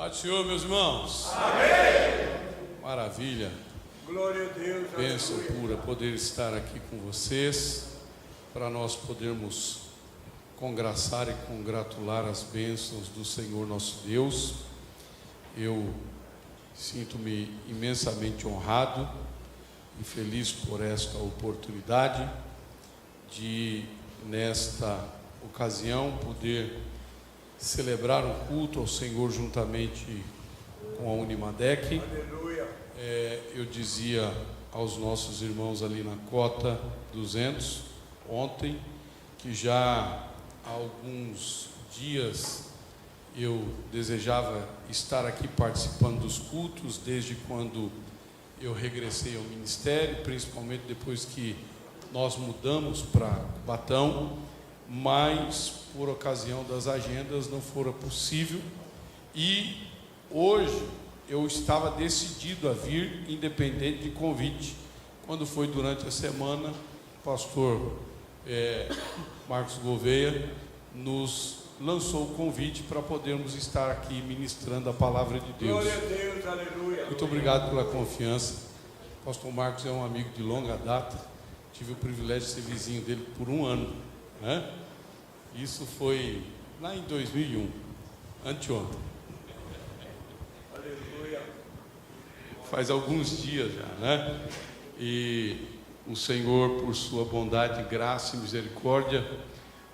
Paz do Senhor, meus irmãos. Amém. Maravilha. Glória a Deus. Bênção pura poder estar aqui com vocês, para nós podermos congraçar e congratular as bênçãos do Senhor nosso Deus. Eu sinto-me imensamente honrado e feliz por esta oportunidade de, nesta ocasião, poder celebrar um culto ao Senhor juntamente com a Unimadec. Aleluia. Eu dizia aos nossos irmãos ali na Cota 200 ontem que já há alguns dias eu desejava estar aqui participando dos cultos, desde quando eu regressei ao ministério, principalmente depois que nós mudamos para Cubatão, mas por ocasião das agendas não fora possível, e hoje eu estava decidido a vir, independente de convite. Quando foi durante a semana, o pastor Marcos Gouveia nos lançou o convite para podermos estar aqui ministrando a palavra de Deus. Glória a Deus, aleluia. Muito obrigado pela confiança. O pastor Marcos é um amigo de longa data, tive o privilégio de ser vizinho dele por um ano, né? Isso foi lá em 2001, anteontem. Aleluia. Faz alguns dias já, né? E o Senhor, por sua bondade, graça e misericórdia,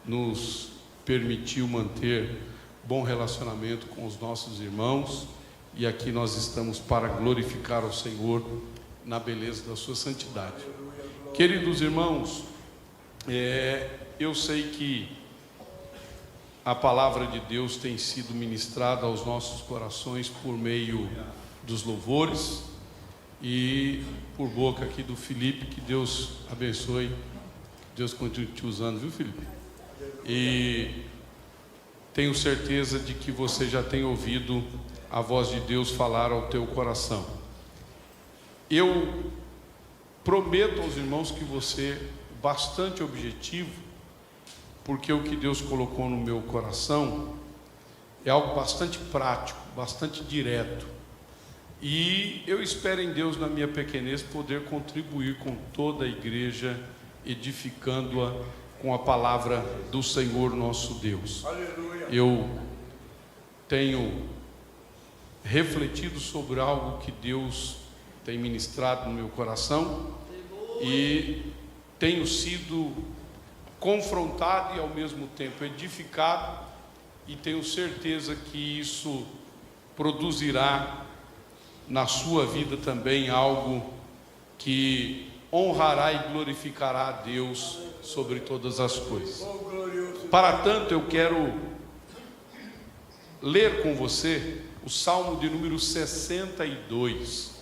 nos permitiu manter bom relacionamento com os nossos irmãos, e aqui nós estamos para glorificar o Senhor na beleza da sua santidade. Queridos irmãos, eu sei que a palavra de Deus tem sido ministrada aos nossos corações por meio dos louvores e por boca aqui do Felipe. Que Deus abençoe, Deus continue te usando, viu, Felipe? E tenho certeza de que você já tem ouvido a voz de Deus falar ao teu coração. Eu prometo aos irmãos que você bastante objetivo, porque o que Deus colocou no meu coração é algo bastante prático, bastante direto, e eu espero em Deus, na minha pequenez, poder contribuir com toda a igreja, edificando-a com a palavra do Senhor nosso Deus. Aleluia. Eu tenho refletido sobre algo que Deus tem ministrado no meu coração e tenho sido confrontado e ao mesmo tempo edificado, e tenho certeza que isso produzirá na sua vida também algo que honrará e glorificará a Deus sobre todas as coisas. Para tanto, eu quero ler com você o Salmo de número 62.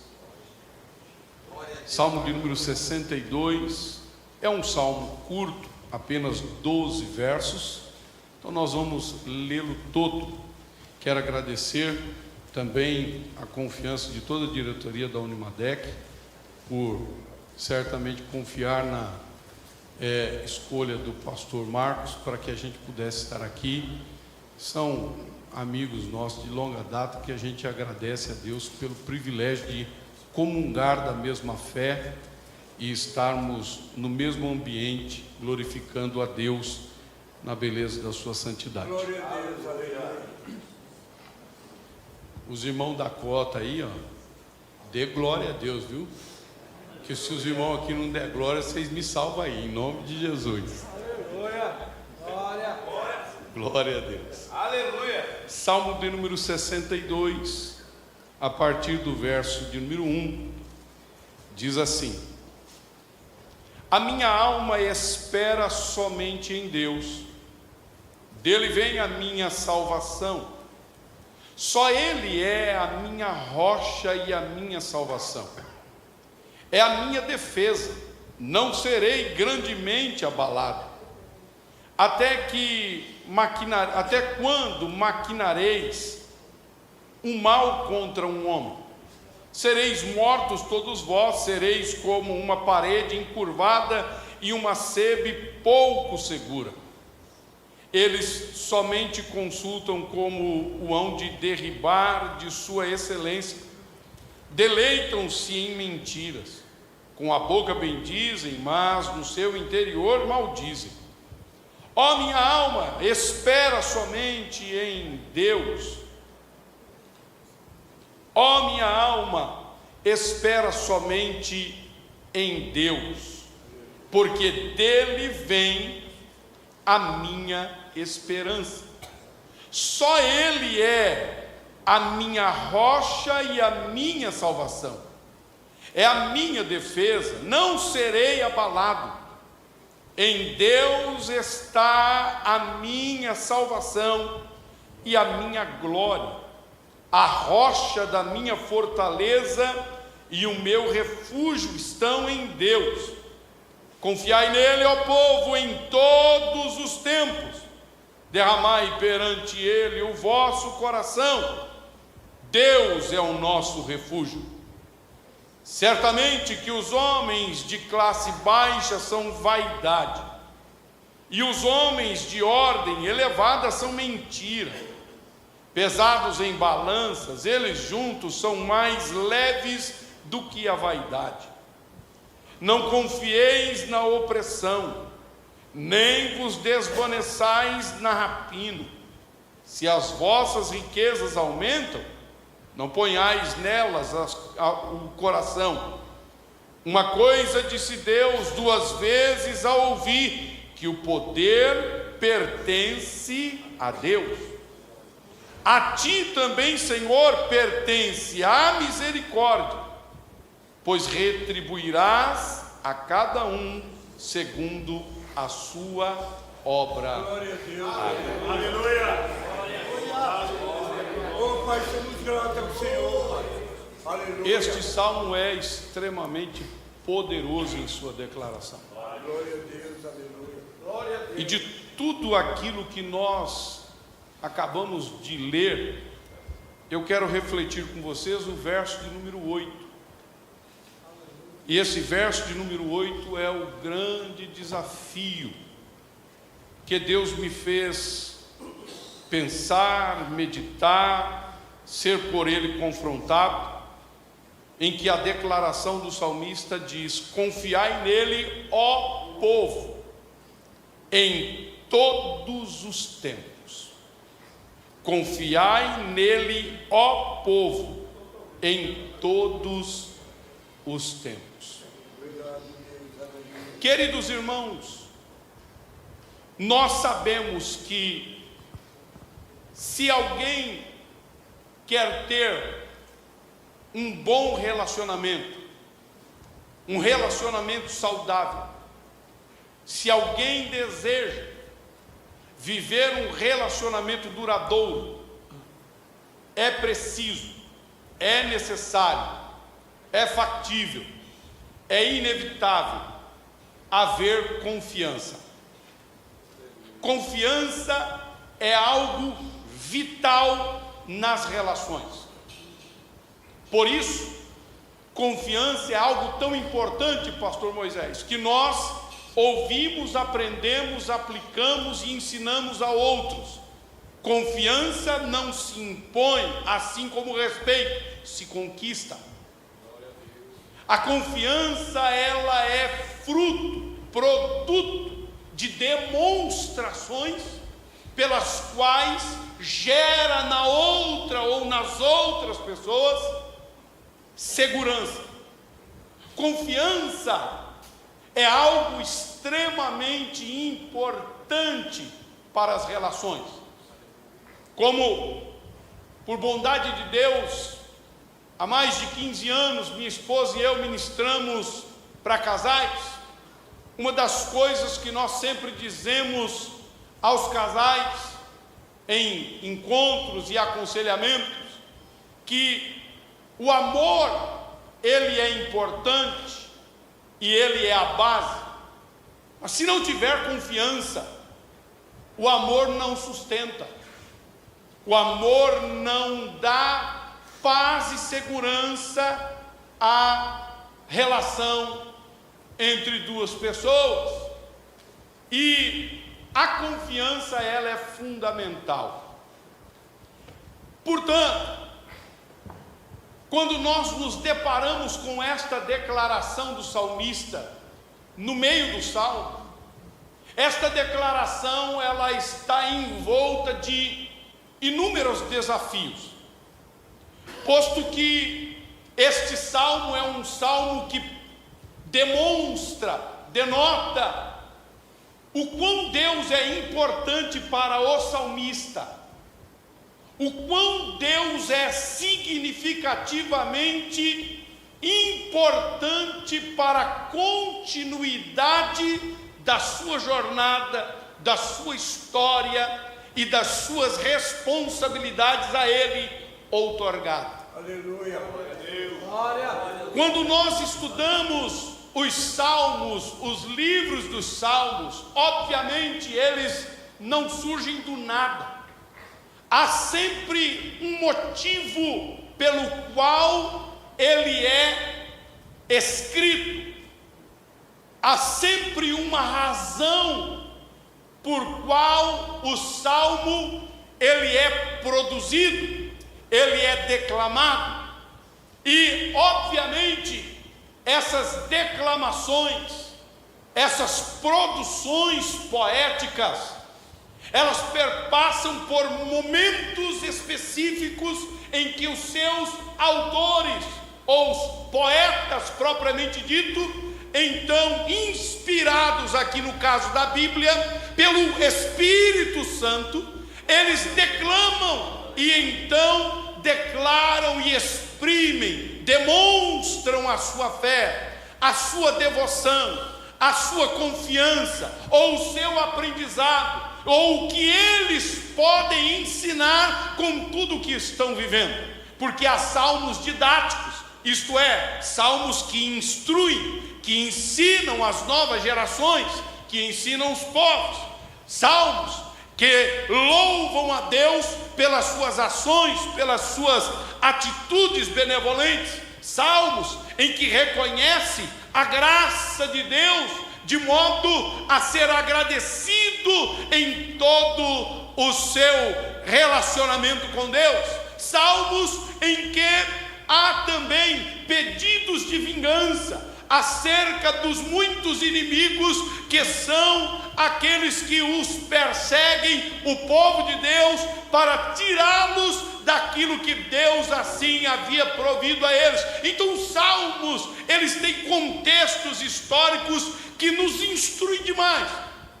Salmo de número 62 é um salmo curto, apenas 12 versos, então nós vamos lê-lo todo. Quero agradecer também a confiança de toda a diretoria da Unimadec, por certamente confiar na escolha do pastor Marcos, para que a gente pudesse estar aqui. São amigos nossos de longa data, que a gente agradece a Deus pelo privilégio de comungar da mesma fé e estarmos no mesmo ambiente, glorificando a Deus na beleza da sua santidade. Glória a Deus, aleluia. Os irmãos da Cota aí, ó, dê glória a Deus, viu? Que se os irmãos aqui não der glória, vocês me salvam aí, em nome de Jesus. Aleluia. Glória. Glória a Deus. Aleluia. Salmo de número 62, a partir do verso de número 1, diz assim: a minha alma espera somente em Deus, dele vem a minha salvação. Só Ele é a minha rocha e a minha salvação. É a minha defesa, não serei grandemente abalado. Até quando maquinareis um mal contra um homem? Sereis mortos todos vós, sereis como uma parede encurvada e uma sebe pouco segura. eles somente consultam como o hão de derribar de sua excelência. Deleitam-se em mentiras. Com a boca bendizem, mas no seu interior maldizem. Ó minha alma, espera somente em Deus. Ó minha alma, espera somente em Deus, porque dele vem a minha esperança. Só Ele é a minha rocha e a minha salvação. É a minha defesa, não serei abalado. Em Deus está a minha salvação e a minha glória. A rocha da minha fortaleza e o meu refúgio estão em Deus. Confiai nele, ó povo, em todos os tempos. Derramai perante ele o vosso coração. Deus é o nosso refúgio. Certamente que os homens de classe baixa são vaidade, e os homens de ordem elevada são mentira. Pesados em balanças, eles juntos são mais leves do que a vaidade. Não confieis na opressão, nem vos desvaneçais na rapina. Se as vossas riquezas aumentam, não ponhais nelas o coração. Uma coisa disse Deus 2 vezes ao ouvir, que o poder pertence a Deus. A ti também, Senhor, pertence a misericórdia, pois retribuirás a cada um segundo a sua obra. Glória a Deus. Amém. Aleluia. Oh, Pai, somos gratos ao Senhor, Pai. Aleluia. Este salmo é extremamente poderoso em sua declaração. Glória a Deus, aleluia. Glória a Deus. E de tudo aquilo que nós acabamos de ler, eu quero refletir com vocês o verso de número 8. E esse verso de número 8 é o grande desafio que Deus me fez pensar, meditar, ser por Ele confrontado, em que a declaração do salmista diz: confiai nele, ó povo, em todos os tempos. Confiai nele, ó povo, em todos os tempos. Queridos irmãos, nós sabemos que se alguém quer ter um bom relacionamento, um relacionamento saudável, se alguém deseja viver um relacionamento duradouro, é preciso, é necessário, é factível, é inevitável haver confiança. Confiança é algo vital nas relações. Por isso, confiança é algo tão importante, pastor Moisés, que nós ouvimos, aprendemos, aplicamos e ensinamos a outros. Confiança não se impõe, assim como respeito se conquista. A confiança, ela é fruto, produto de demonstrações pelas quais gera na outra ou nas outras pessoas segurança. Confiança é algo extremamente importante para as relações. Como, por bondade de Deus, há mais de 15 anos, minha esposa e eu ministramos para casais. Uma das coisas que nós sempre dizemos aos casais, em encontros e aconselhamentos, que o amor, ele é importante e ele é a base, mas se não tiver confiança, o amor não sustenta, o amor não dá paz e segurança à relação entre duas pessoas. E a confiança ela é fundamental. Portanto, quando nós nos deparamos com esta declaração do salmista no meio do salmo, esta declaração ela está envolta de inúmeros desafios, posto que este salmo é um salmo que denota o quão Deus é importante para o salmista, o quão Deus é significativamente importante para a continuidade da sua jornada, da sua história e das suas responsabilidades a Ele outorgadas. Aleluia. Quando nós estudamos os salmos, os livros dos salmos, obviamente eles não surgem do nada. Há sempre um motivo pelo qual ele é escrito. Há sempre uma razão por qual o salmo ele é produzido, ele é declamado. E obviamente essas declamações, essas produções poéticas, elas perpassam por momentos específicos em que os seus autores, ou os poetas propriamente dito, então inspirados aqui no caso da Bíblia, pelo Espírito Santo, eles declamam e então declaram e exprimem, demonstram a sua fé, a sua devoção, a sua confiança, ou o seu aprendizado, ou o que eles podem ensinar com tudo o que estão vivendo, porque há salmos didáticos, isto é, salmos que instruem, que ensinam as novas gerações, que ensinam os povos, salmos que louvam a Deus pelas suas ações, pelas suas atitudes benevolentes, salmos em que reconhece a graça de Deus, de modo a ser agradecido em todo o seu relacionamento com Deus, salmos em que há também pedidos de vingança acerca dos muitos inimigos que são aqueles que os perseguem, o povo de Deus, para tirá-los daquilo que Deus assim havia provido a eles. Então os salmos, eles têm contextos históricos que nos instruem demais.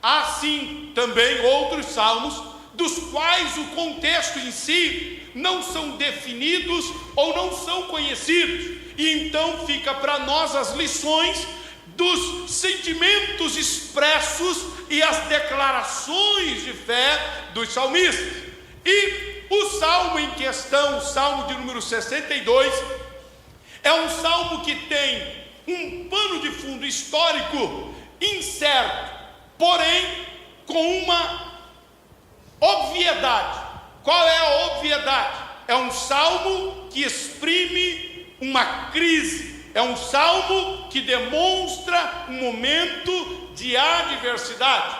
Há sim também outros salmos dos quais o contexto em si não são definidos ou não são conhecidos, e então fica para nós as lições dos sentimentos expressos e as declarações de fé dos salmistas. E o salmo em questão, o salmo de número 62, é um salmo que tem um pano de fundo histórico incerto, porém com uma obviedade. Qual é a obviedade? É um salmo que exprime uma crise, é um salmo que demonstra um momento de adversidade.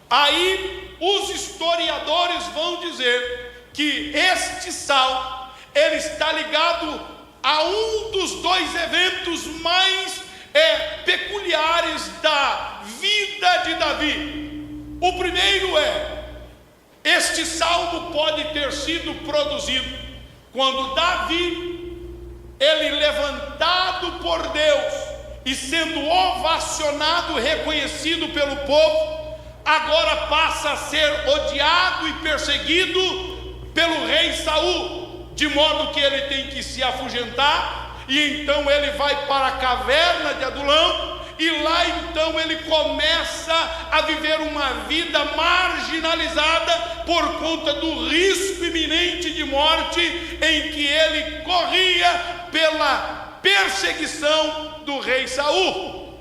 Aí os historiadores vão dizer que este salmo ele está ligado a um dos dois eventos mais peculiares da vida de Davi. O primeiro este salmo pode ter sido produzido quando Davi, ele levantado por Deus e sendo ovacionado, reconhecido pelo povo, agora passa a ser odiado e perseguido pelo rei Saul, de modo que ele tem que se afugentar, e então ele vai para a caverna de Adulão, e lá então ele começa a viver uma vida marginalizada por conta do risco iminente de morte em que ele corria pela perseguição do rei Saul.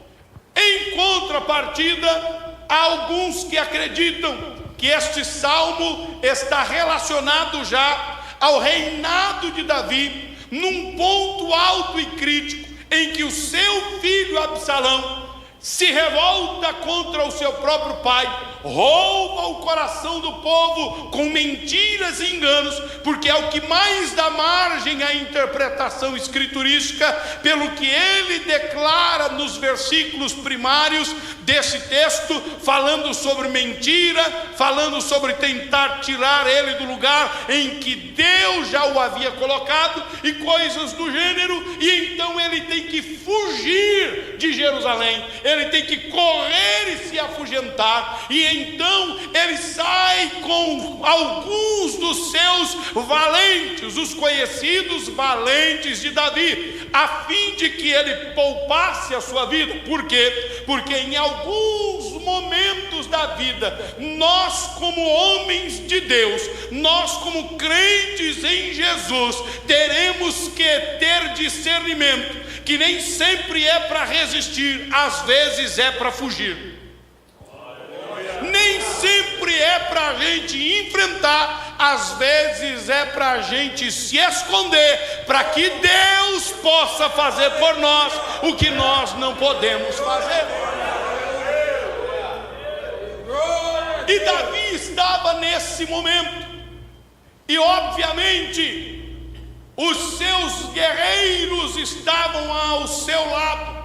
Em contrapartida, há alguns que acreditam que este salmo está relacionado já ao reinado de Davi, num ponto alto e crítico, em que o seu filho Absalão se revolta contra o seu próprio pai, rouba o coração do povo com mentiras e enganos, porque é o que mais dá margem à interpretação escriturística, pelo que ele declara nos versículos primários desse texto, falando sobre mentira, falando sobre tentar tirar ele do lugar em que Deus já o havia colocado e coisas do gênero. E então ele tem que fugir de Jerusalém, ele tem que correr e se afugentar, e então ele sai com alguns dos seus valentes, os conhecidos valentes de Davi, a fim de que ele poupasse a sua vida. Por quê? Porque em alguns momentos da vida, nós como homens de Deus, nós como crentes em Jesus, teremos que ter discernimento, que nem sempre é para resistir, às vezes é para fugir. Nem sempre é para a gente enfrentar, às vezes é para a gente se esconder, para que Deus possa fazer por nós o que nós não podemos fazer. E Davi estava nesse momento, e obviamente os seus guerreiros estavam ao seu lado,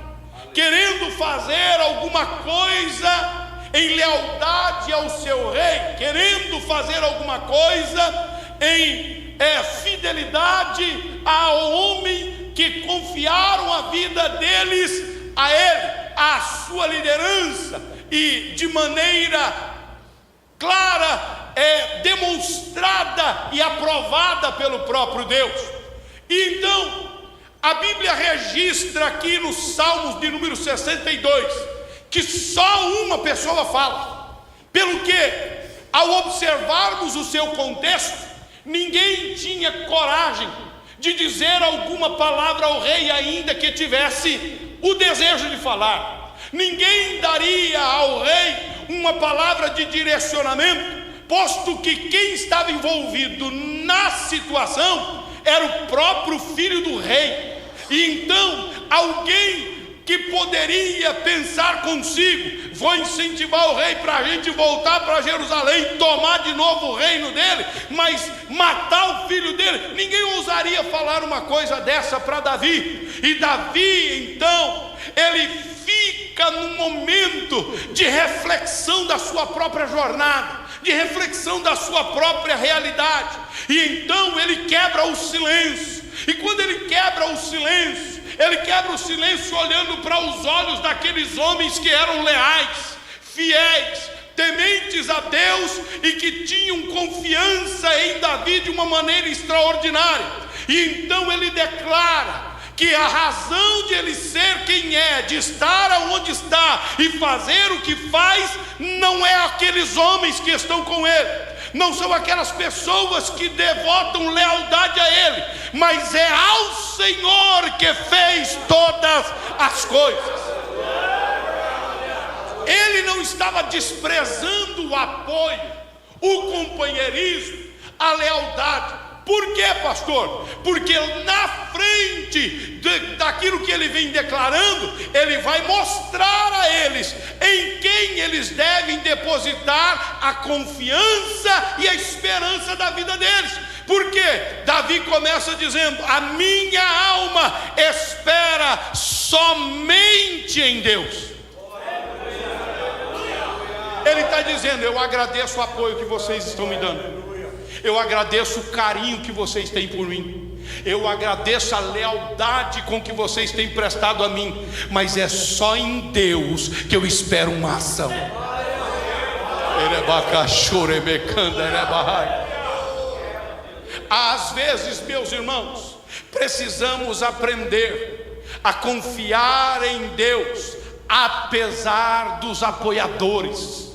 querendo fazer alguma coisa em lealdade ao seu rei, querendo fazer alguma coisa em fidelidade ao homem que confiaram a vida deles a ele, à sua liderança, e de maneira clara, demonstrada e aprovada pelo próprio Deus. E então a Bíblia registra aqui nos Salmos de número 62 que só uma pessoa fala, pelo que, ao observarmos o seu contexto, ninguém tinha coragem de dizer alguma palavra ao rei, ainda que tivesse o desejo de falar. Ninguém daria ao rei uma palavra de direcionamento, posto que quem estava envolvido na situação era o próprio filho do rei. E então alguém que poderia pensar consigo: vou incentivar o rei para a gente voltar para Jerusalém, tomar de novo o reino dele, mas matar o filho dele. Ninguém ousaria falar uma coisa dessa para Davi. E Davi então, ele fica num momento de reflexão da sua própria jornada, de reflexão da sua própria realidade. E então ele quebra o silêncio. E quando ele quebra o silêncio, ele quebra o silêncio olhando para os olhos daqueles homens que eram leais, fiéis, tementes a Deus e que tinham confiança em Davi de uma maneira extraordinária. E então ele declara que a razão de ele ser quem é, de estar aonde está e fazer o que faz, não é aqueles homens que estão com ele, não são aquelas pessoas que devotam lealdade a ele, mas é ao Senhor que fez todas as coisas. Ele não estava desprezando o apoio, o companheirismo, a lealdade. Por quê, pastor? Porque na frente daquilo que ele vem declarando, ele vai mostrar a eles em quem eles devem depositar a confiança e a esperança da vida deles. Porque Davi começa dizendo: a minha alma espera somente em Deus. Ele está dizendo: eu agradeço o apoio que vocês estão me dando, eu agradeço o carinho que vocês têm por mim, eu agradeço a lealdade com que vocês têm prestado a mim, mas é só em Deus que eu espero uma ação. Às vezes, meus irmãos, precisamos aprender a confiar em Deus, apesar dos apoiadores,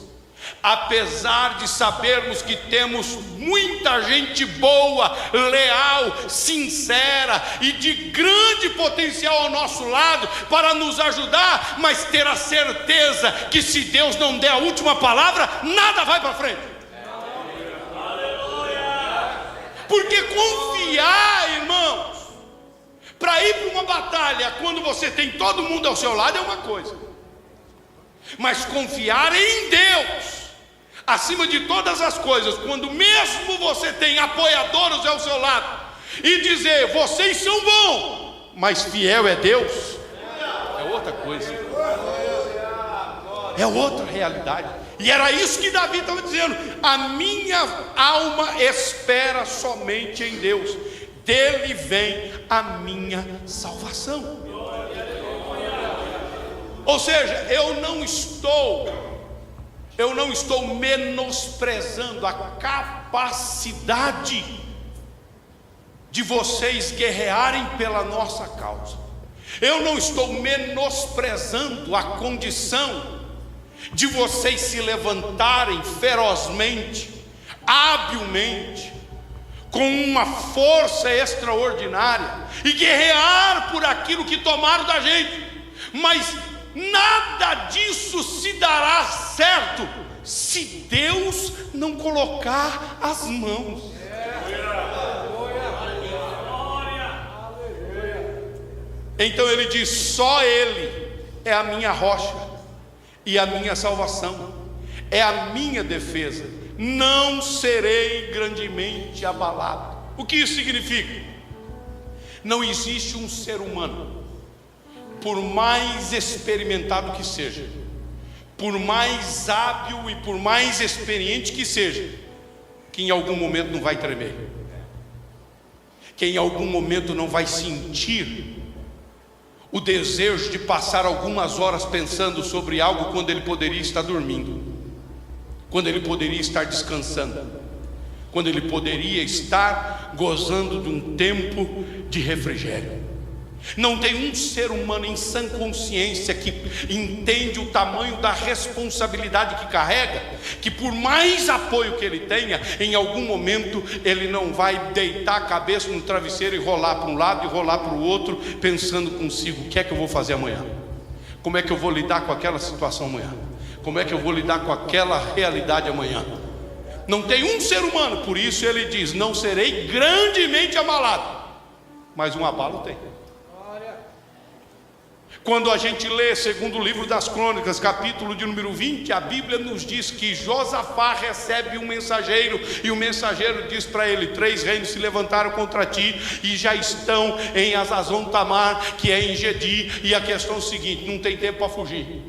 apesar de sabermos que temos muita gente boa, leal, sincera e de grande potencial ao nosso lado para nos ajudar, mas ter a certeza que se Deus não der a última palavra, nada vai para frente. Porque confiar, irmãos, para ir para uma batalha quando você tem todo mundo ao seu lado é uma coisa, mas confiar em Deus acima de todas as coisas, quando mesmo você tem apoiadores ao seu lado, e dizer: vocês são bons, mas fiel é Deus, é outra coisa, é outra realidade. E era isso que Davi estava dizendo: a minha alma espera somente em Deus, dele vem a minha salvação. Ou seja, eu não estou menosprezando a capacidade de vocês guerrearem pela nossa causa. Eu não estou menosprezando a condição de vocês se levantarem ferozmente, habilmente, com uma força extraordinária e guerrear por aquilo que tomaram da gente. Mas nada disso se dará certo se Deus não colocar as mãos. Então ele diz: só Ele é a minha rocha e a minha salvação, é a minha defesa, não serei grandemente abalado. O que isso significa? Não existe um ser humano, por mais experimentado que seja, por mais hábil e por mais experiente que seja, que em algum momento não vai tremer, que em algum momento não vai sentir o desejo de passar algumas horas pensando sobre algo, quando ele poderia estar dormindo, quando ele poderia estar descansando, quando ele poderia estar gozando de um tempo de refrigério. Não tem um ser humano em sã consciência que entende o tamanho da responsabilidade que carrega, que por mais apoio que ele tenha, em algum momento ele não vai deitar a cabeça no travesseiro e rolar para um lado e rolar para o outro, pensando consigo: o que é que eu vou fazer amanhã? Como é que eu vou lidar com aquela situação amanhã? Como é que eu vou lidar com aquela realidade amanhã? Não tem um ser humano. Por isso ele diz: não serei grandemente abalado. Mas um abalo tem. Quando a gente lê segundo o livro das Crônicas, capítulo de número 20, a Bíblia nos diz que Josafá recebe um mensageiro, e o mensageiro diz para ele: 3 reinos se levantaram contra ti e já estão em Hazazon Tamar, que é em Gedi. E a questão é o seguinte: não tem tempo para fugir,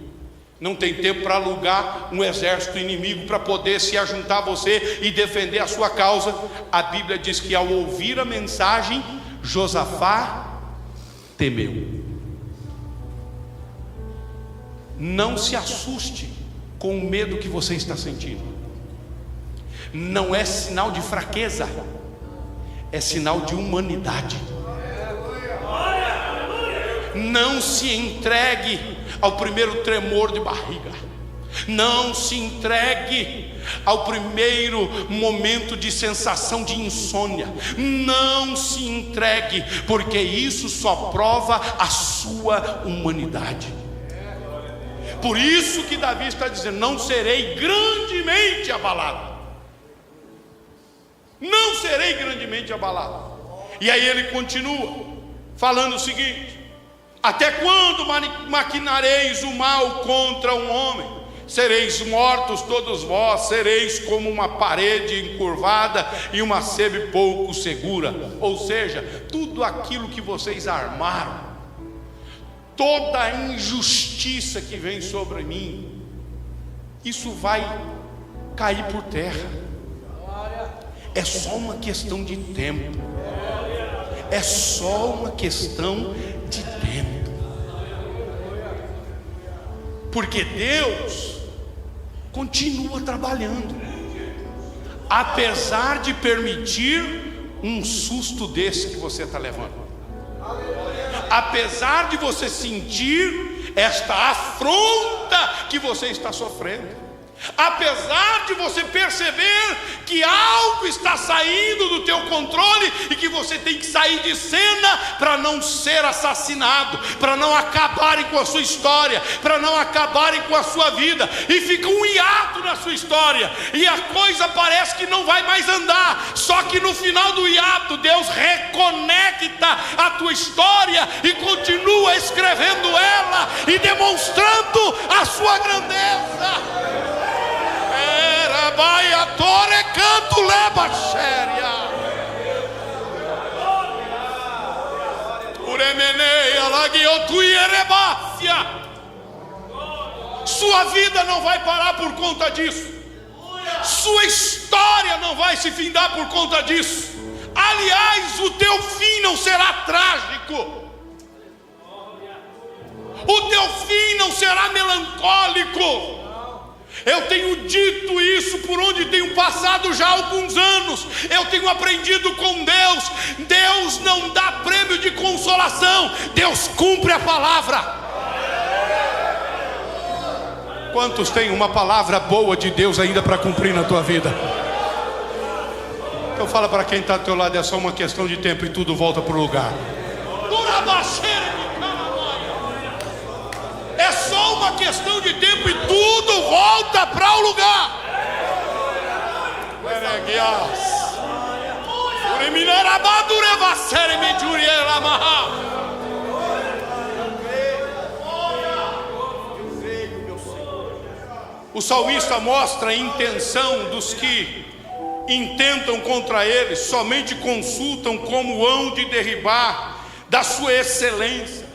não tem tempo para alugar um exército inimigo para poder se ajuntar a você e defender a sua causa. A Bíblia diz que ao ouvir a mensagem, Josafá temeu. Não se assuste com o medo que você está sentindo. Não é sinal de fraqueza, é sinal de humanidade. Não se entregue ao primeiro tremor de barriga. Não se entregue ao primeiro momento de sensação de insônia. Não se entregue, porque isso só prova a sua humanidade. Por isso que Davi está dizendo: não serei grandemente abalado. Não serei grandemente abalado. E aí ele continua falando o seguinte: até quando maquinareis o mal contra um homem? Sereis mortos todos vós, sereis como uma parede encurvada e uma sebe pouco segura. Ou seja, tudo aquilo que vocês armaram, toda a injustiça que vem sobre mim, isso vai cair por terra. É só uma questão de tempo. É só uma questão de tempo. Porque Deus continua trabalhando, apesar de permitir um susto desse que você está levando. Apesar de você sentir esta afronta que você está sofrendo, apesar de você perceber que algo está saindo do teu controle e que você tem que sair de cena para não ser assassinado, para não acabarem com a sua história, para não acabarem com a sua vida, e fica um hiato na sua história, e a coisa parece que não vai mais andar. Só que no final do hiato, Deus reconecta a tua história e continua escrevendo ela e demonstrando a sua grandeza. Rebai a Tore Canto Leba Xéria. Uremeneia Lagiotuierebácia. Sua vida não vai parar por conta disso. Sua história não vai se findar por conta disso. Aliás, o teu fim não será trágico. O teu fim não será melancólico. Eu tenho dito isso por onde tenho passado já alguns anos. Eu tenho aprendido com Deus. Deus não dá prêmio de consolação. Deus cumpre a palavra. Quantos têm uma palavra boa de Deus ainda para cumprir na tua vida? Então fala para quem está do teu lado, é só uma questão de tempo e tudo volta para o lugar. É só uma questão de tempo e tudo volta para o lugar. O salmista mostra a intenção dos que intentam contra ele, somente consultam como hão de derribar da sua excelência.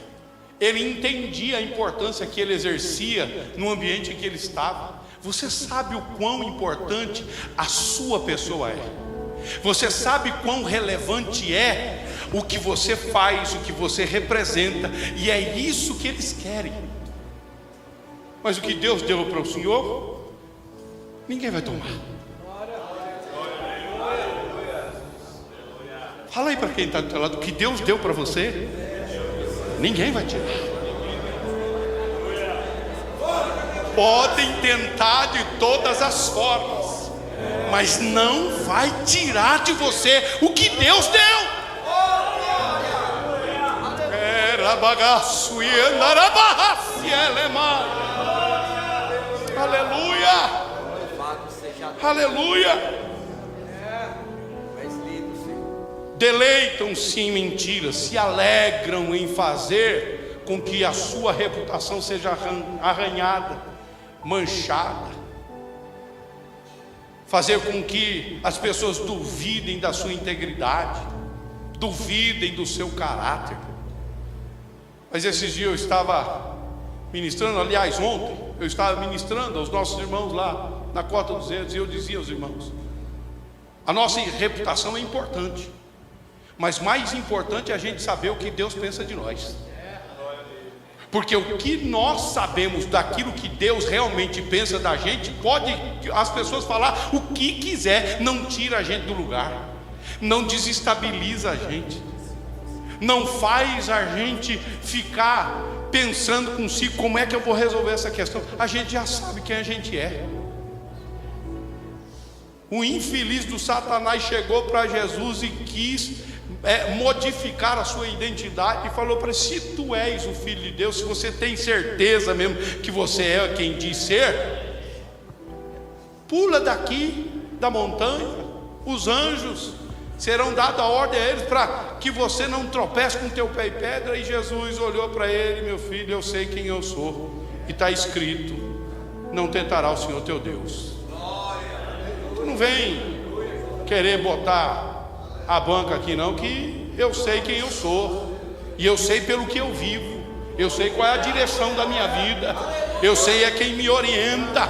Ele entendia a importância que ele exercia no ambiente em que ele estava. Você sabe o quão importante a sua pessoa é. Você sabe quão relevante é o que você faz, o que você representa. E é isso que eles querem. Mas o que Deus deu para o Senhor, ninguém vai tomar. Fala aí para quem está do teu lado, o que Deus deu para você, ninguém vai tirar. Podem tentar de todas as formas, mas não vai tirar de você o que Deus deu. Era bagaço e andarabahas e elemar. Aleluia. Aleluia. Deleitam-se em mentiras, se alegram em fazer com que a sua reputação seja arranhada, manchada, fazer com que as pessoas duvidem da sua integridade, duvidem do seu caráter. Mas esses dias eu estava ministrando, aliás ontem eu estava ministrando aos nossos irmãos lá na Cota dos Erros, e eu dizia aos irmãos: a nossa reputação é importante, mas mais importante é a gente saber o que Deus pensa de nós. Porque o que nós sabemos daquilo que Deus realmente pensa da gente, pode as pessoas falar o que quiser, não tira a gente do lugar, não desestabiliza a gente, não faz a gente ficar pensando consigo, como é que eu vou resolver essa questão? A gente já sabe quem a gente é. O infeliz do Satanás chegou para Jesus e quis modificar a sua identidade e falou para ele: se tu és o Filho de Deus, se você tem certeza mesmo que você é quem diz ser, pula daqui da montanha, os anjos serão dados a ordem a eles para que você não tropece com teu pé em pedra. E Jesus olhou para ele: meu filho, eu sei quem eu sou, e está escrito: não tentará o Senhor teu Deus. Tu não vem querer botar a banca aqui não, que eu sei quem eu sou, e eu sei pelo que eu vivo, eu sei qual é a direção da minha vida, eu sei quem me orienta.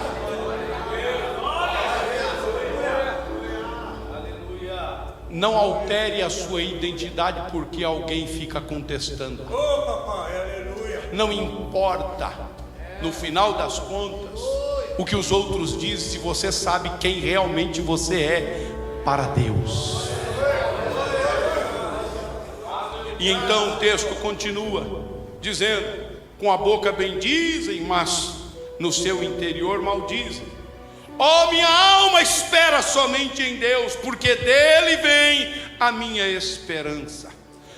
Não altere a sua identidade porque alguém fica contestando. Não importa, no final das contas, o que os outros dizem, se você sabe quem realmente você é para Deus. E então o texto continua dizendo: com a boca bendizem, mas no seu interior maldizem. Ó minha alma, espera somente em Deus, porque dele vem a minha esperança.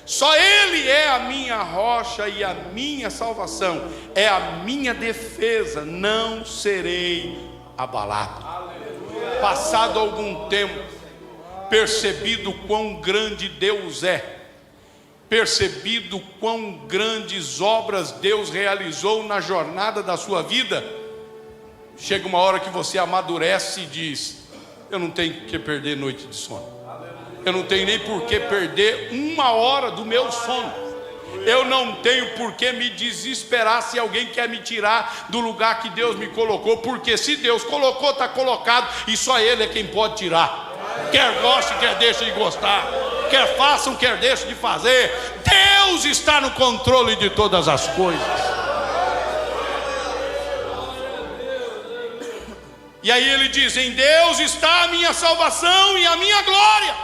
Só ele é a minha rocha e a minha salvação, é a minha defesa, não serei abalado. Passado algum tempo, percebido quão grande Deus é, percebido quão grandes obras Deus realizou na jornada da sua vida, chega uma hora que você amadurece e diz: eu não tenho que perder noite de sono. Eu não tenho nem por que perder 1 hora do meu sono. Eu não tenho por que me desesperar se alguém quer me tirar do lugar que Deus me colocou, porque se Deus colocou, está colocado, e só Ele é quem pode tirar. Quer goste, quer deixe de gostar, quer façam, quer deixe de fazer. Deus está no controle de todas as coisas. E aí ele diz: em Deus está a minha salvação e a minha glória.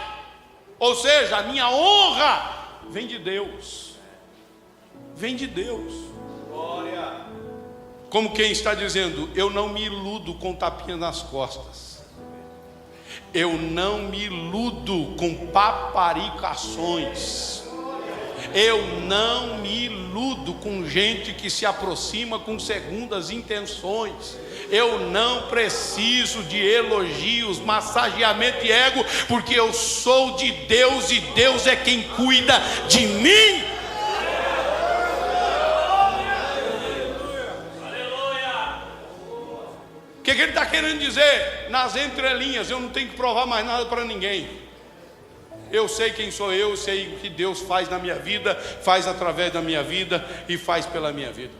Ou seja, a minha honra vem de Deus. Vem de Deus. Glória. Como quem está dizendo: eu não me iludo com tapinha nas costas. Eu não me iludo com paparicações. Eu não me iludo com gente que se aproxima com segundas intenções. Eu não preciso de elogios, massageamento e ego, porque eu sou de Deus e Deus é quem cuida de mim. O que ele está querendo dizer? Nas entrelinhas, eu não tenho que provar mais nada para ninguém. Eu sei quem sou eu sei o que Deus faz na minha vida, faz através da minha vida e faz pela minha vida.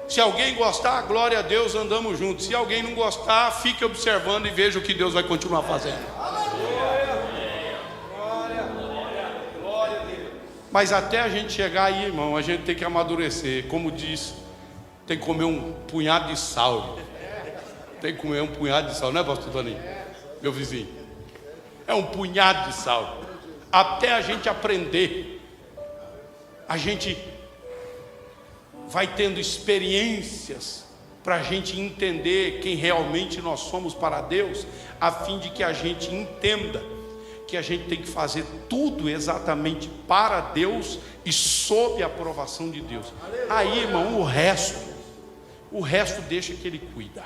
Se alguém gostar, glória a Deus, andamos juntos. Se alguém não gostar, fique observando e veja o que Deus vai continuar fazendo. Mas até a gente chegar aí, irmão, a gente tem que amadurecer. Como disse, tem que comer um punhado de sal. Tem que comer um punhado de sal, não é, pastor Toninho? Meu vizinho. É um punhado de sal. Até a gente aprender, a gente vai tendo experiências para a gente entender quem realmente nós somos para Deus, a fim de que a gente entenda que a gente tem que fazer tudo exatamente para Deus e sob a aprovação de Deus. Aí, irmão, o resto deixa que Ele cuida.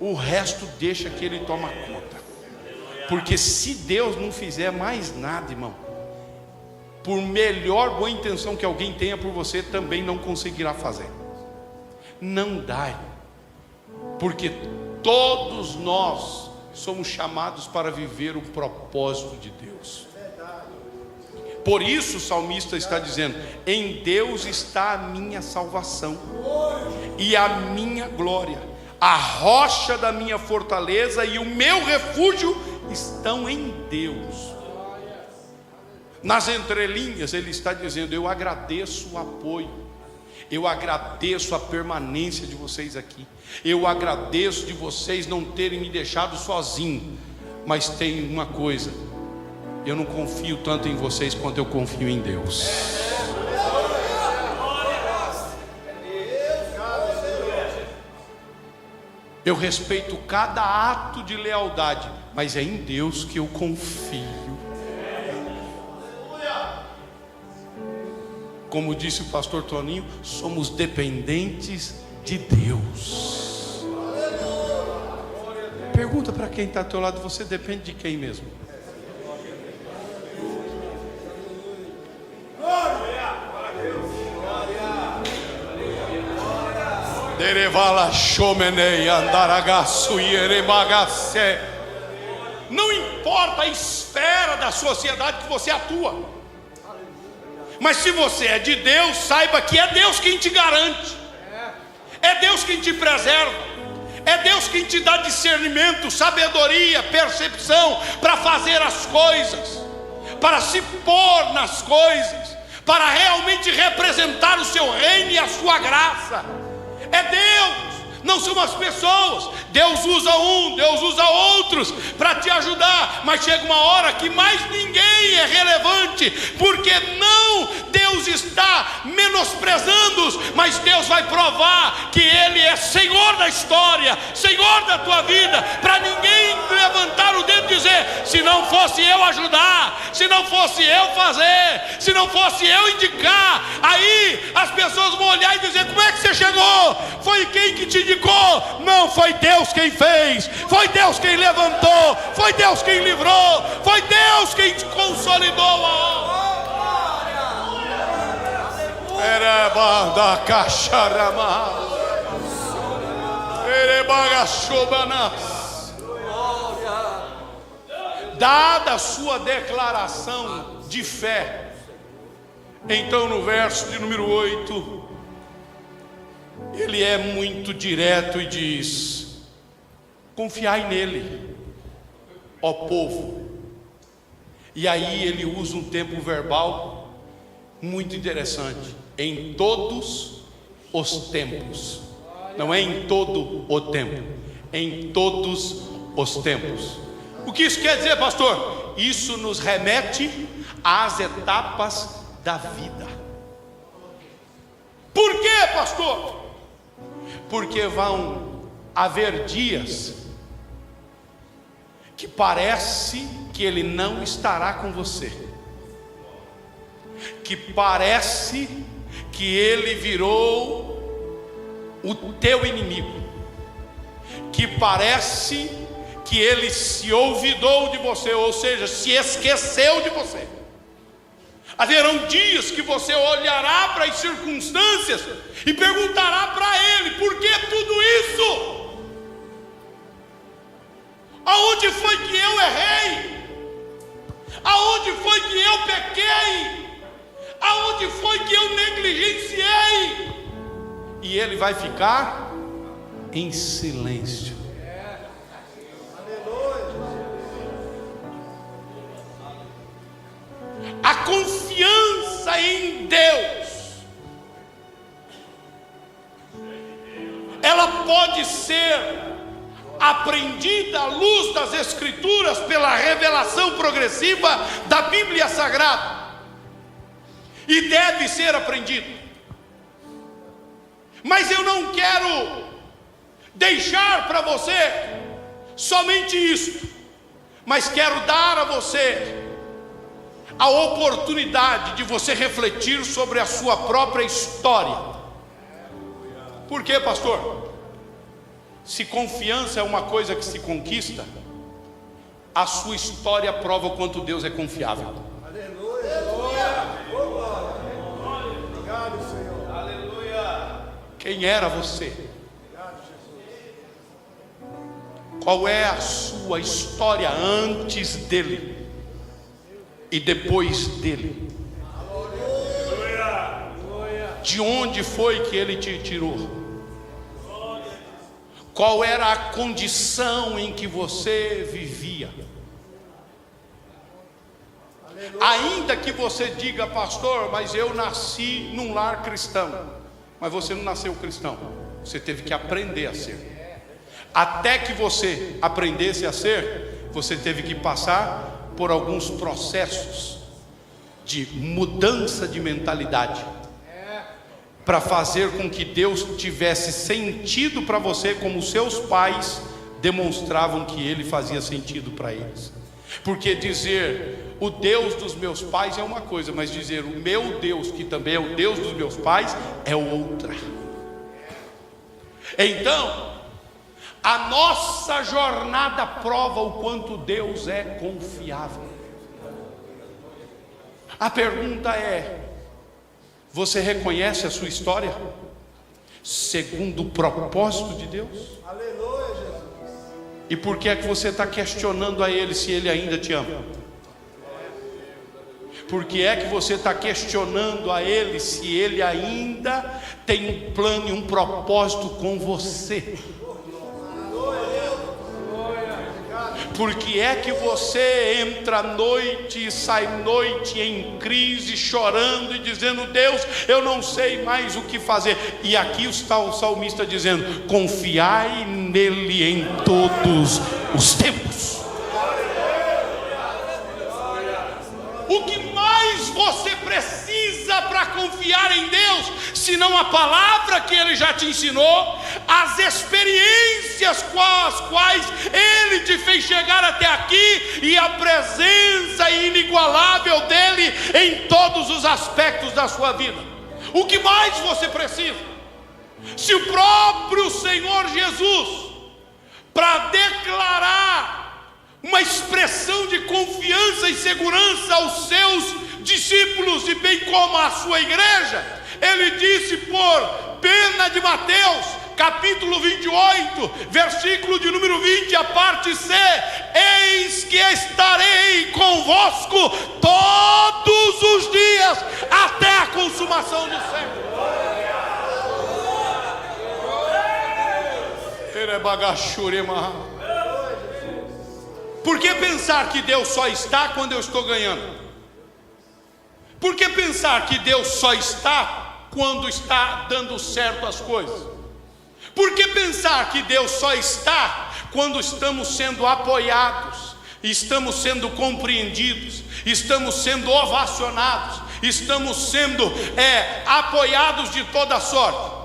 O resto deixa que Ele toma conta. Porque se Deus não fizer mais nada, irmão, por melhor boa intenção que alguém tenha por você, também não conseguirá fazer. Não dá. Porque todos nós somos chamados para viver o propósito de Deus. Por isso o salmista está dizendo: em Deus está a minha salvação e a minha glória, a rocha da minha fortaleza e o meu refúgio estão em Deus. Nas entrelinhas ele está dizendo: eu agradeço o apoio, eu agradeço a permanência de vocês aqui, eu agradeço de vocês não terem me deixado sozinho. Mas tem uma coisa: eu não confio tanto em vocês quanto eu confio em Deus. Eu respeito cada ato de lealdade, mas é em Deus que eu confio. Como disse o pastor Toninho, somos dependentes de Deus. Pergunta para quem está ao teu lado: você depende de quem mesmo? Não importa a esfera da sociedade que você atua, mas se você é de Deus, saiba que é Deus quem te garante, é Deus quem te preserva, é Deus quem te dá discernimento, sabedoria, percepção para fazer as coisas, para se pôr nas coisas, para realmente representar o seu reino e a sua graça. É Deus, não são as pessoas. Deus usa um, Deus usa outros para te ajudar, mas chega uma hora que mais ninguém é relevante, porque não, Deus está menosprezando-os, mas Deus vai provar que Ele é Senhor da história, Senhor da tua vida, para ninguém levantar o dedo e dizer: se não fosse eu ajudar, se não fosse eu fazer, se não fosse eu indicar. Aí as pessoas vão olhar e dizer: como é que você chegou? Foi quem que te indicou? Não, foi Deus quem fez, foi Deus quem levantou, foi Deus quem livrou, foi Deus quem te consolidou a obra. dada a sua declaração de fé, então no verso de número 8, ele é muito direto e diz: confiai nele, ó povo. E aí ele usa um tempo verbal muito interessante: em todos os tempos. Não é em todo o tempo, em todos os tempos. O que isso quer dizer, pastor? Isso nos remete às etapas da vida. Por quê, pastor? Porque vão haver dias que parece que ele não estará com você, que parece que ele virou o teu inimigo, que parece que ele se olvidou de você, ou seja, se esqueceu de você. Haverão dias que você olhará para as circunstâncias e perguntará para ele: por que tudo isso? Aonde foi que eu errei? Aonde foi que eu pequei? Aonde foi que eu negligenciei? E ele vai ficar em silêncio. A confiança em Deus, ela pode ser aprendida à luz das Escrituras, pela revelação progressiva da Bíblia Sagrada, e deve ser aprendido. Mas eu não quero deixar para você somente isso, mas quero dar a você a oportunidade de você refletir sobre a sua própria história. Por quê, pastor? Se confiança é uma coisa que se conquista, a sua história prova o quanto Deus é confiável. Aleluia. Obrigado, Senhor. Aleluia. Quem era você? Qual é a sua história antes dele e depois dele? De onde foi que ele te tirou? Qual era a condição em que você vivia? Ainda que você diga: pastor, mas eu nasci num lar cristão. Mas você não nasceu cristão, você teve que aprender a ser. Até que você aprendesse a ser, você teve que passar por alguns processos de mudança de mentalidade, para fazer com que Deus tivesse sentido para você, como seus pais demonstravam que Ele fazia sentido para eles. Porque dizer o Deus dos meus pais é uma coisa, mas dizer o meu Deus, que também é o Deus dos meus pais, é outra. Então, a nossa jornada prova o quanto Deus é confiável. A pergunta é: você reconhece a sua história segundo o propósito de Deus? Aleluia, Jesus. E por que é que você está questionando a Ele se Ele ainda te ama? Por que é que você está questionando a Ele se Ele ainda tem um plano e um propósito com você? Por que é que você entra noite e sai noite em crise, chorando e dizendo: Deus, eu não sei mais o que fazer? E aqui está o salmista dizendo: confiai nele em todos os tempos. O que mais você precisa para confiar em Deus, senão a palavra que Ele já te ensinou, as experiências com as quais Ele te fez chegar até aqui, e a presença inigualável dEle em todos os aspectos da sua vida? O que mais você precisa? Se o próprio Senhor Jesus, para declarar uma expressão de confiança e segurança aos seus discípulos, e bem como à sua igreja, Ele disse por pena de Mateus, capítulo 28, versículo de número 20, a parte C: eis que estarei convosco todos os dias, até a consumação do século. Por que pensar que Deus só está quando eu estou ganhando? Por que pensar que Deus só está quando está dando certo as coisas? Por que pensar que Deus só está quando estamos sendo apoiados, estamos sendo compreendidos, estamos sendo ovacionados, estamos sendo apoiados de toda sorte?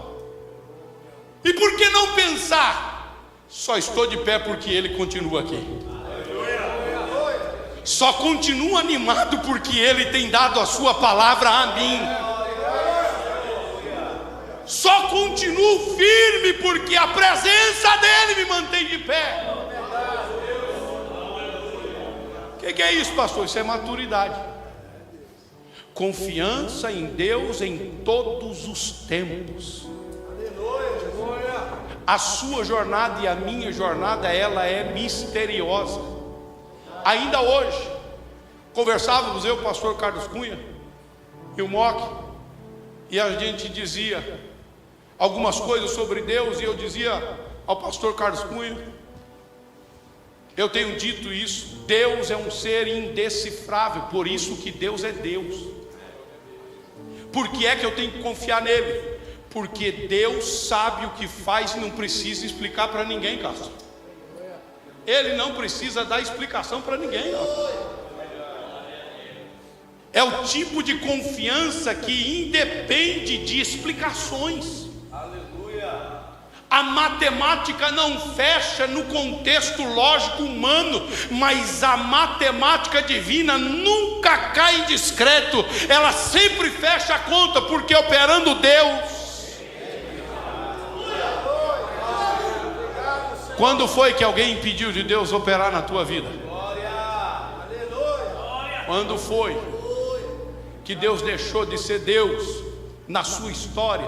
E por que não pensar: só estou de pé porque Ele continua aqui? Só continuo animado porque Ele tem dado a sua palavra a mim. Só continuo firme porque a presença dEle me mantém de pé. O que é isso, pastor? Isso é maturidade. Confiança em Deus em todos os tempos. A sua jornada e a minha jornada, ela é misteriosa. Ainda hoje, conversávamos eu, o pastor Carlos Cunha e o Mock, e a gente dizia algumas coisas sobre Deus, e eu dizia ao pastor Carlos Cunha: eu tenho dito isso, Deus é um ser indecifrável, por isso que Deus é Deus. Por que é que eu tenho que confiar nele? Porque Deus sabe o que faz e não precisa explicar para ninguém, Castro. Ele não precisa dar explicação para ninguém, não. É o tipo de confiança que independe de explicações. A matemática não fecha no contexto lógico humano, mas a matemática divina nunca cai discreto. Ela sempre fecha a conta, porque operando Deus. Quando foi que alguém impediu de Deus operar na tua vida? Quando foi que Deus deixou de ser Deus na sua história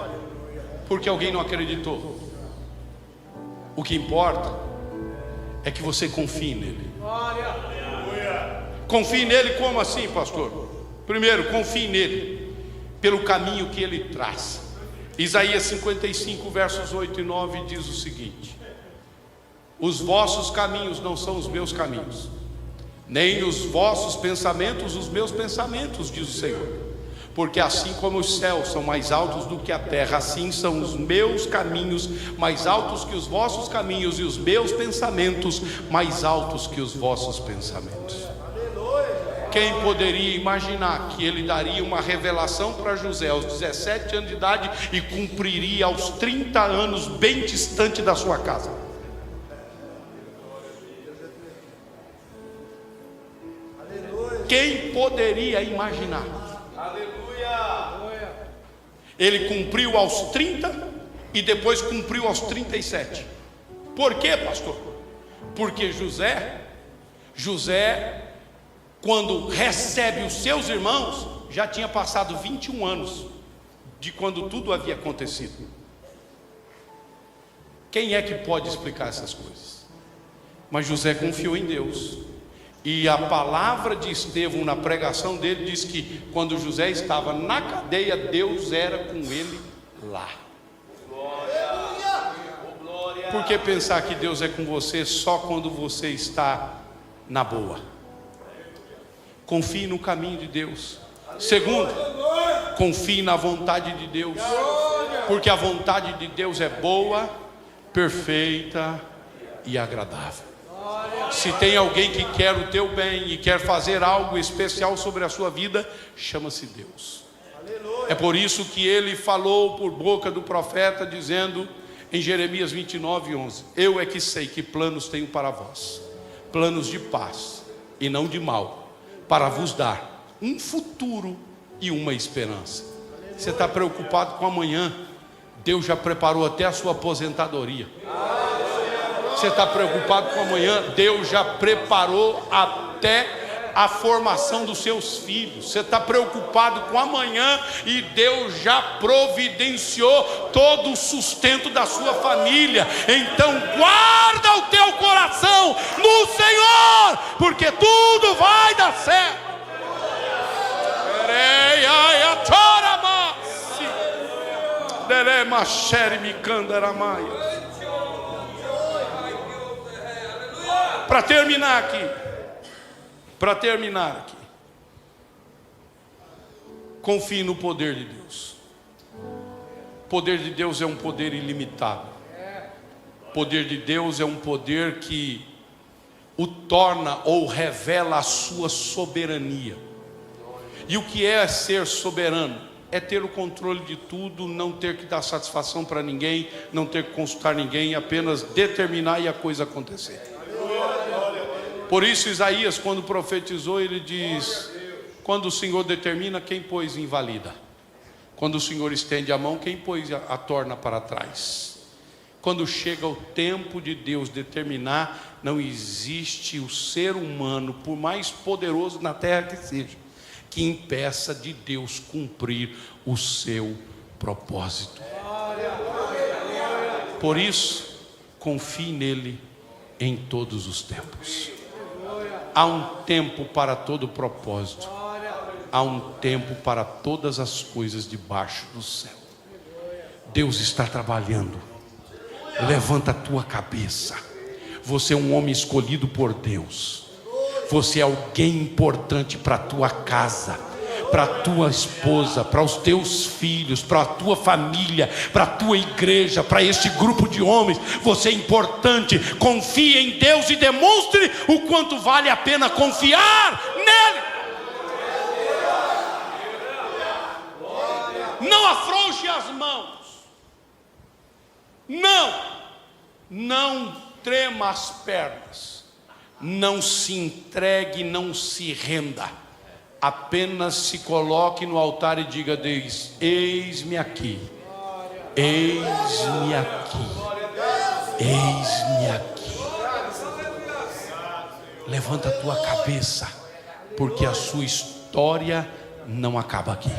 porque alguém não acreditou? O que importa é que você confie nele. Confie nele como assim, pastor? Primeiro, confie nele pelo caminho que ele traz. Isaías 55, versos 8 e 9 diz o seguinte: os vossos caminhos não são os meus caminhos, nem os vossos pensamentos os meus pensamentos, diz o Senhor. Porque assim como os céus são mais altos do que a terra, assim são os meus caminhos mais altos que os vossos caminhos, e os meus pensamentos mais altos que os vossos pensamentos. Quem poderia imaginar que ele daria uma revelação para José aos 17 anos de idade e cumpriria aos 30 anos, bem distante da sua casa? Quem poderia imaginar? Ele cumpriu aos 30 e depois cumpriu aos 37. Por quê, pastor? Porque José, quando recebe os seus irmãos, já tinha passado 21 anos de quando tudo havia acontecido. Quem é que pode explicar essas coisas? Mas José confiou em Deus. E a palavra de Estevão na pregação dele diz que quando José estava na cadeia, Deus era com ele lá. Por que pensar que Deus é com você só quando você está na boa? Confie no caminho de Deus. Segundo, confie na vontade de Deus, porque a vontade de Deus é boa, perfeita e agradável. Se tem alguém que quer o teu bem e quer fazer algo especial sobre a sua vida, chama-se Deus. É por isso que ele falou por boca do profeta, dizendo em Jeremias 29:11: eu é que sei que planos tenho para vós, planos de paz e não de mal, para vos dar um futuro e uma esperança. Você está preocupado com amanhã? Deus já preparou até a sua aposentadoria. Você está preocupado com amanhã? Deus já preparou até a formação dos seus filhos, você está preocupado com amanhã, e Deus já providenciou todo o sustento da sua família. Então guarda o teu coração no Senhor, porque tudo vai dar certo. Para terminar aqui, confie no poder de Deus. O poder de Deus é um poder ilimitado. O poder de Deus é um poder que o torna ou revela a sua soberania. E o que é ser soberano? É ter o controle de tudo, não ter que dar satisfação para ninguém, não ter que consultar ninguém, apenas determinar e a coisa acontecer. Por isso Isaías, quando profetizou, ele diz: quando o Senhor determina, quem pois invalida? Quando o Senhor estende a mão, quem pois a torna para trás? Quando chega o tempo de Deus determinar, não existe o ser humano, por mais poderoso na terra que seja, que impeça de Deus cumprir o seu propósito. Por isso, confie nele em todos os tempos. Há um tempo para todo propósito. Há um tempo para todas as coisas debaixo do céu. Deus está trabalhando. Levanta a tua cabeça. Você é um homem escolhido por Deus. Você é alguém importante para a tua casa, para a tua esposa, para os teus filhos, para a tua família, para a tua igreja, para este grupo de homens. Você é importante. Confie em Deus e demonstre o quanto vale a pena confiar nele. Não afrouxe as mãos. Não trema as pernas. Não se entregue, não se renda. Apenas se coloque no altar e diga: Deus, eis-me aqui. Eis-me aqui. Eis-me aqui. Levanta a tua cabeça, porque a sua história não acaba aqui.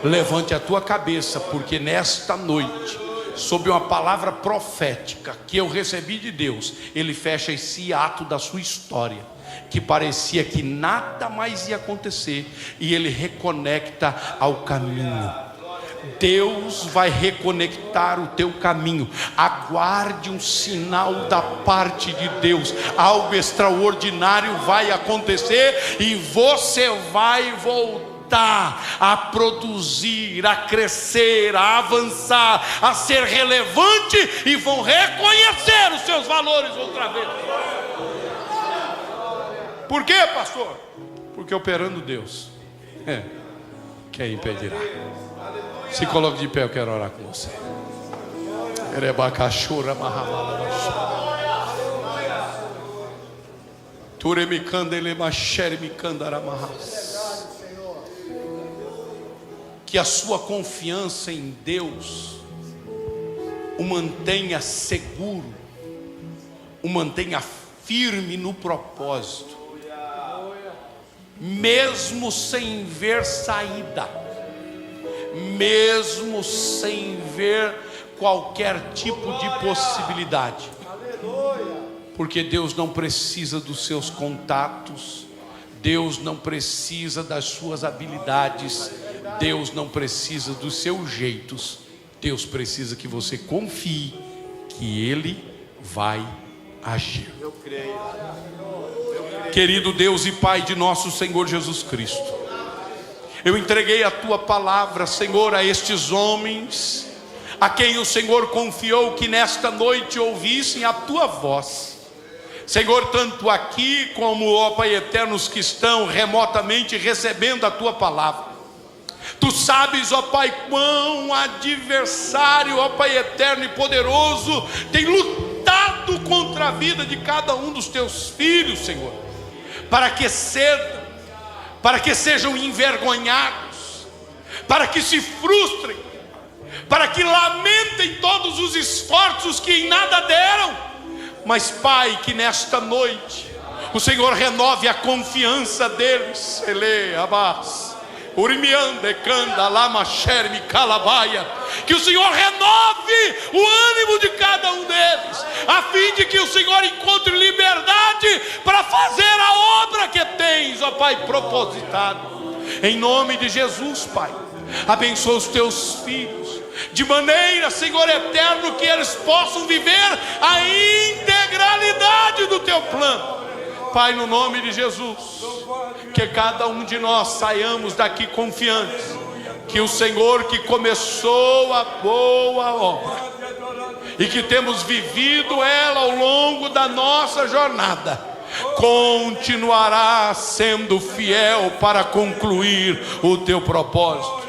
Levante a tua cabeça, porque nesta noite, sob uma palavra profética que eu recebi de Deus, Ele fecha esse ato da sua história, que parecia que nada mais ia acontecer, e Ele reconecta ao caminho. Deus vai reconectar o teu caminho. Aguarde um sinal da parte de Deus. Algo extraordinário vai acontecer, e você vai voltar a produzir, a crescer, a avançar, a ser relevante, e vão reconhecer os seus valores outra vez. Por quê, pastor? Porque operando Deus, quem impedirá? Se coloque de pé, eu quero orar com você. Que a sua confiança em Deus o mantenha seguro, o mantenha firme no propósito, mesmo sem ver saída, mesmo sem ver qualquer tipo de possibilidade, porque Deus não precisa dos seus contatos, Deus não precisa das suas habilidades, Deus não precisa dos seus jeitos. Deus precisa que você confie que Ele vai agir. Eu creio. Querido Deus e Pai de nosso Senhor Jesus Cristo, eu entreguei a Tua palavra, Senhor, a estes homens, a quem o Senhor confiou que nesta noite ouvissem a Tua voz. Senhor, tanto aqui como, ó Pai eterno, os que estão remotamente recebendo a Tua palavra. Tu sabes, ó Pai, quão adversário, ó Pai eterno e poderoso, tem lutado contra a vida de cada um dos Teus filhos, Senhor, para que cedam, para que sejam envergonhados, para que se frustrem, para que lamentem todos os esforços que em nada deram. Mas Pai, que nesta noite o Senhor renove a confiança deles. Ele, Abás, Urimiande, Canda, Lama, Xerme, Calabaia. Que o Senhor renove o ânimo de cada um deles, a fim de que o Senhor encontre liberdade para fazer a obra que tens, ó Pai, propositado. Em nome de Jesus, Pai, abençoa os teus filhos, de maneira, Senhor eterno, que eles possam viver a integralidade do teu plano. Pai, no nome de Jesus, que cada um de nós saiamos daqui confiantes, que o Senhor que começou a boa obra, e que temos vivido ela ao longo da nossa jornada, continuará sendo fiel para concluir o teu propósito.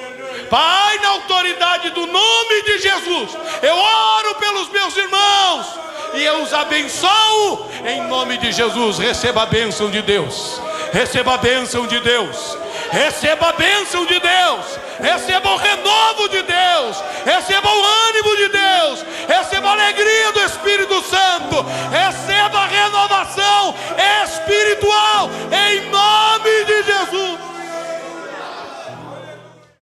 Pai, na autoridade do nome de Jesus, eu oro pelos meus irmãos e eu os abençoo em nome de Jesus. Receba a bênção de Deus, receba a bênção de Deus, receba a bênção de Deus, receba o renovo de Deus, receba o ânimo de Deus, receba a alegria do Espírito Santo, receba a renovação espiritual em nome de Jesus.